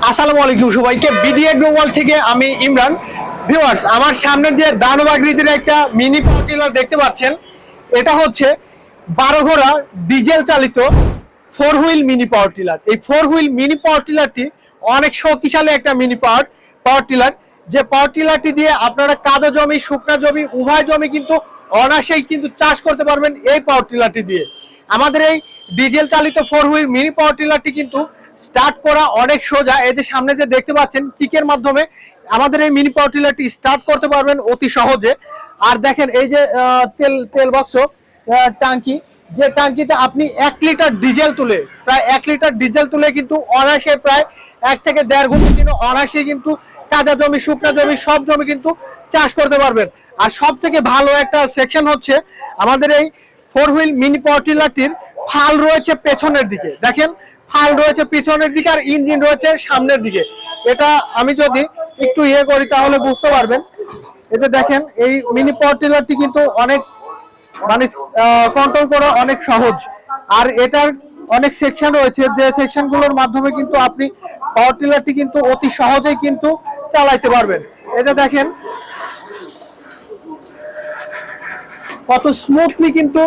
আসসালামু আলাইকুম সবাইকে, বিডিএ গ্লোবাল থেকে আমি ইমরান। ভিউয়ার্স, আমার সামনে যে দানব আকৃতির একটা মিনি পাওয়ার টিলার দেখতে পাচ্ছেন, এটা হচ্ছে 12 ঘোড়া ডিজেল চালিত 4 হুইল মিনি পাওয়ার টিলার। এই 4 হুইল মিনি পাওয়ার টিলারটি অনেক শক্তিশালী একটা মিনি পাওয়ার টিলার, যে পাওয়ার টিলারটি দিয়ে আপনারা কাদো জমি, শুকনা জমি, উভয় জমি কিন্তু অনায়াসেই কিন্তু চাষ করতে পারবেন এই পাওয়ার টিলারটি দিয়ে। আমাদের এই ডিজেল চালিত 4 হুইল মিনি পাওয়ার টিলারটি কিন্তু স্টার্ট করা অনেক সোজা। এই যে সামনে যে দেখতে পাচ্ছেন, কিকের মাধ্যমে আমাদের এই মিনি পাওয়ার টিলারটি স্টার্ট করতে পারবেন অতি সহজে। আর দেখেন এই যে তেল বাক্স টাঙ্কি, যে টাঙ্কিতে আপনি 1 লিটার ডিজেল তুলে, প্রায় 1 লিটার ডিজেল তুলে কিন্তু অনায়াসে প্রায় 1 থেকে 1.5 ঘন্টা কিন্তু অনায়াসে কিন্তু কাদা জমি, শুকনা জমি, সব জমি কিন্তু চাষ করতে পারবেন। আর সব থেকে ভালো একটা সেকশন হচ্ছে আমাদের এই 4 হুইল মিনি পাওয়ার টিলারটির ফাল রয়েছে পেছনের দিকে। দেখেন, ফাল রয়েছে পিছনের দিকে আর ইঞ্জিন রয়েছে সামনের দিকে। এটা আমি যদি একটু করি তাহলে বুঝতে পারবেন। এই যে দেখেন, এই মিনি পাওয়ার টিলারটি কিন্তু অনেক মানে কন্ট্রোল করা অনেক সহজ। আর এটার অনেক সেকশন রয়েছে, যে সেকশনগুলোর মাধ্যমে কিন্তু আপনি পাওয়ার টিলারটি কিন্তু অতি সহজেই কিন্তু চালাইতে পারবেন। এটা দেখেন কত স্মুথলি কিন্তু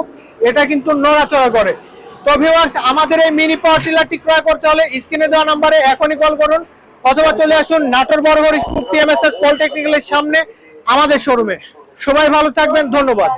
এটা কিন্তু নড়াচড়া করে। তো ভিউয়ার্স, আমাদের এই মিনি পাওয়ার টিলারটি ক্রয় করতে হলে স্ক্রিনে দেওয়া নম্বরে এখনই কল করুন, অথবা চলে আসুন নাটোর বড়ঘর টিএমএসএস পলিটেকনিক্যালের সামনে আমাদের শোরুমে। সবাই ভালো থাকবেন, ধন্যবাদ।